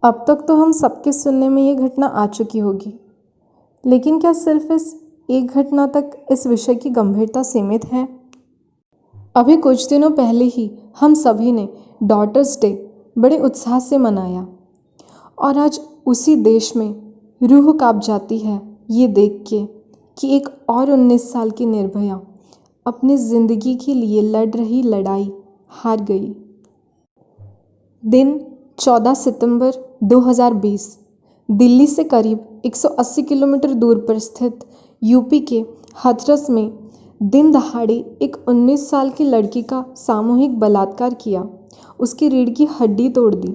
अब तक तो हम सबके सुनने में ये घटना आ चुकी होगी, लेकिन क्या सिर्फ इस एक घटना तक इस विषय की गंभीरता सीमित है? अभी कुछ दिनों पहले ही हम सभी ने डॉटर्स डे बड़े उत्साह से मनाया और आज उसी देश में रूह कांप जाती है ये देख के कि एक और 19 साल की निर्भया अपनी ज़िंदगी के लिए लड़ रही लड़ाई हार गई। दिन 14 सितंबर 2020 दिल्ली से करीब 180 किलोमीटर दूर पर स्थित यूपी के हाथरस में दिन दहाड़े एक 19 साल की लड़की का सामूहिक बलात्कार किया। उसकी रीढ़ की हड्डी तोड़ दी।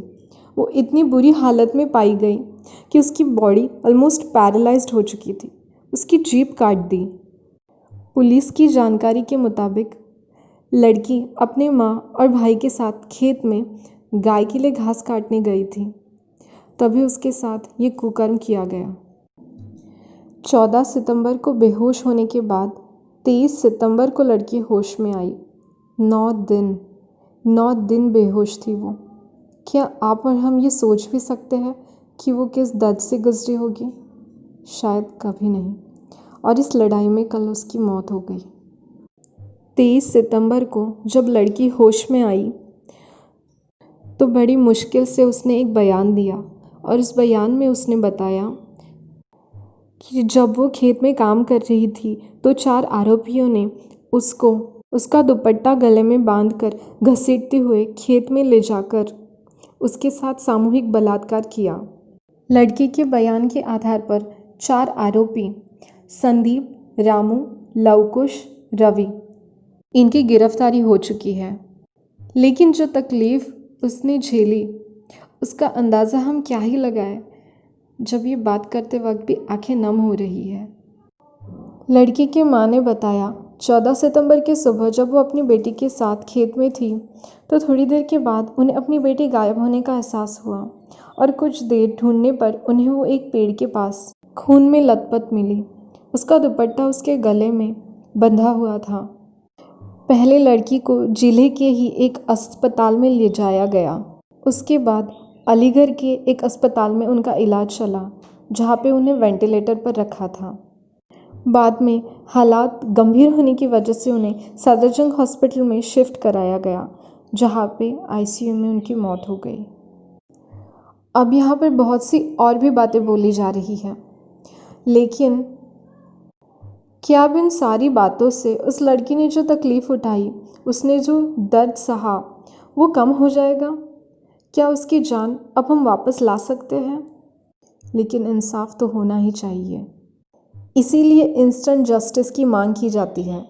वो इतनी बुरी हालत में पाई गई कि उसकी बॉडी ऑलमोस्ट पैरालाइज्ड हो चुकी थी। उसकी जीभ काट दी। पुलिस की जानकारी के मुताबिक लड़की अपने माँ और भाई के साथ खेत में गाय के लिए घास काटने गई थी, तभी उसके साथ ये कुकर्म किया गया। 14 सितंबर को बेहोश होने के बाद 23 सितंबर को लड़की होश में आई। 9 दिन बेहोश थी वो। क्या आप और हम ये सोच भी सकते हैं कि वो किस दर्द से गुजरी होगी? शायद कभी नहीं। और इस लड़ाई में कल उसकी मौत हो गई। 23 सितंबर को जब लड़की होश में आई तो बड़ी मुश्किल से उसने एक बयान दिया और इस बयान में उसने बताया कि जब वो खेत में काम कर रही थी तो 4 आरोपियों ने उसका दुपट्टा गले में बांधकर घसीटते हुए खेत में ले जाकर उसके साथ सामूहिक बलात्कार किया। लड़की के बयान के आधार पर 4 आरोपी संदीप, रामू, लवकुश, रवि, इनकी गिरफ्तारी हो चुकी है। लेकिन जो तकलीफ़ उसने झेली उसका अंदाज़ा हम क्या ही लगाएं जब ये बात करते वक्त भी आंखें नम हो रही है। लड़की की माँ ने बताया 14 सितंबर की सुबह जब वो अपनी बेटी के साथ खेत में थी तो थोड़ी देर के बाद उन्हें अपनी बेटी गायब होने का एहसास हुआ और कुछ देर ढूंढने पर उन्हें वो एक पेड़ के पास खून में लथपथ मिली। उसका दुपट्टा उसके गले में बंधा हुआ था। पहले लड़की को जिले के ही एक अस्पताल में ले जाया गया। उसके बाद अलीगढ़ के एक अस्पताल में उनका इलाज चला, जहाँ पे उन्हें वेंटिलेटर पर रखा था। बाद में हालात गंभीर होने की वजह से उन्हें सफदरजंग हॉस्पिटल में शिफ्ट कराया गया, जहाँ पे आईसीयू में उनकी मौत हो गई। अब यहाँ पर बहुत सी और भी बातें बोली जा रही हैं, लेकिन क्या अब इन सारी बातों से उस लड़की ने जो तकलीफ़ उठाई, उसने जो दर्द सहा, वो कम हो जाएगा? क्या उसकी जान अब हम वापस ला सकते हैं? लेकिन इंसाफ तो होना ही चाहिए। इसीलिए इंस्टेंट जस्टिस की मांग की जाती है।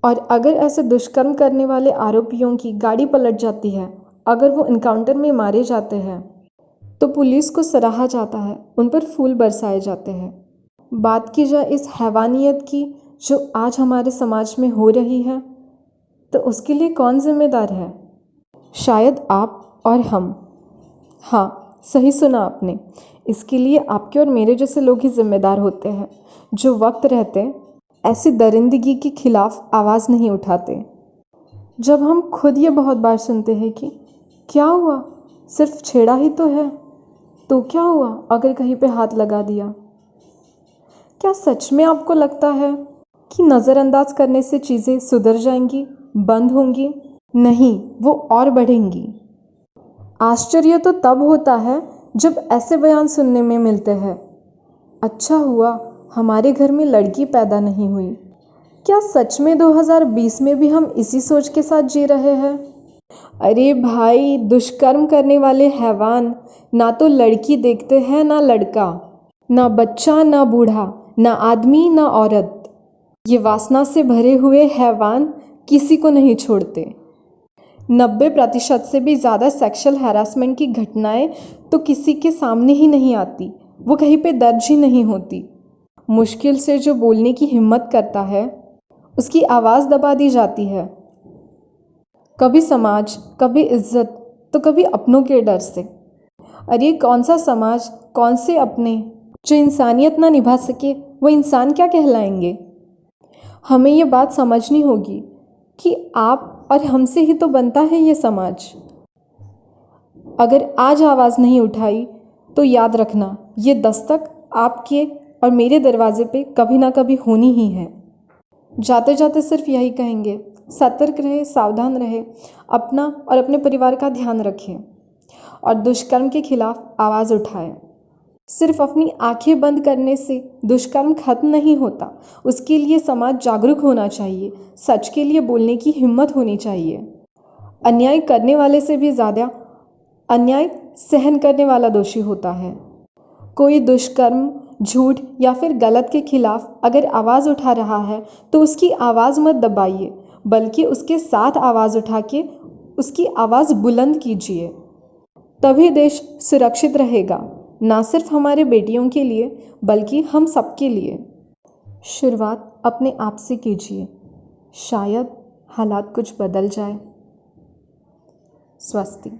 और अगर ऐसे दुष्कर्म करने वाले आरोपियों की गाड़ी पलट जाती है, अगर वो इनकाउंटर में मारे जाते हैं, तो पुलिस को सराहा जाता है, उन पर फूल बरसाए जाते हैं। बात की जाए इस हैवानियत की जो आज हमारे समाज में हो रही है, तो उसके लिए कौन जिम्मेदार है? शायद आप और हम। हाँ, सही सुना आपने। इसके लिए आपके और मेरे जैसे लोग ही जिम्मेदार होते हैं, जो वक्त रहते ऐसी दरिंदगी के खिलाफ आवाज़ नहीं उठाते। जब हम खुद ये बहुत बार सुनते हैं कि क्या हुआ, सिर्फ छेड़ा ही तो है, तो क्या हुआ अगर कहीं पे हाथ लगा दिया? क्या सच में आपको लगता है कि नज़रअंदाज करने से चीज़ें सुधर जाएंगी, बंद होंगी? नहीं, वो और बढ़ेंगी। आश्चर्य तो तब होता है जब ऐसे बयान सुनने में मिलते हैं, अच्छा हुआ हमारे घर में लड़की पैदा नहीं हुई। क्या सच में 2020 में भी हम इसी सोच के साथ जी रहे हैं? अरे भाई, दुष्कर्म करने वाले हैवान ना तो लड़की देखते हैं ना लड़का, ना बच्चा ना बूढ़ा, ना आदमी ना औरत। ये वासना से भरे हुए हैवान किसी को नहीं छोड़ते। 90% से भी ज़्यादा सेक्सुअल हैरासमेंट की घटनाएं तो किसी के सामने ही नहीं आती, वो कहीं पे दर्ज ही नहीं होती। मुश्किल से जो बोलने की हिम्मत करता है, उसकी आवाज़ दबा दी जाती है। कभी समाज, कभी इज्जत, तो कभी अपनों के डर से। अरे कौन सा समाज, कौन से अपने जो इंसानियत ना निभा सके, वो इंसान क्या कहलाएंगे? हमें ये बात समझनी होगी कि आप और हमसे ही तो बनता है ये समाज। अगर आज आवाज़ नहीं उठाई तो याद रखना, ये दस्तक आपके और मेरे दरवाजे पे कभी ना कभी होनी ही है। जाते जाते सिर्फ यही कहेंगे, सतर्क रहे, सावधान रहे, अपना और अपने परिवार का ध्यान रखें और दुष्कर्म के खिलाफ आवाज़ उठाएं। सिर्फ अपनी आंखें बंद करने से दुष्कर्म खत्म नहीं होता, उसके लिए समाज जागरूक होना चाहिए, सच के लिए बोलने की हिम्मत होनी चाहिए। अन्याय करने वाले से भी ज़्यादा अन्याय सहन करने वाला दोषी होता है। कोई दुष्कर्म, झूठ या फिर गलत के खिलाफ अगर आवाज़ उठा रहा है तो उसकी आवाज़ मत दबाइए, बल्कि उसके साथ आवाज़ उठा के उसकी आवाज़ बुलंद कीजिए। तभी देश सुरक्षित रहेगा, ना सिर्फ हमारे बेटियों के लिए बल्कि हम सबके लिए। शुरुआत अपने आप से कीजिए, शायद हालात कुछ बदल जाए। स्वस्ति।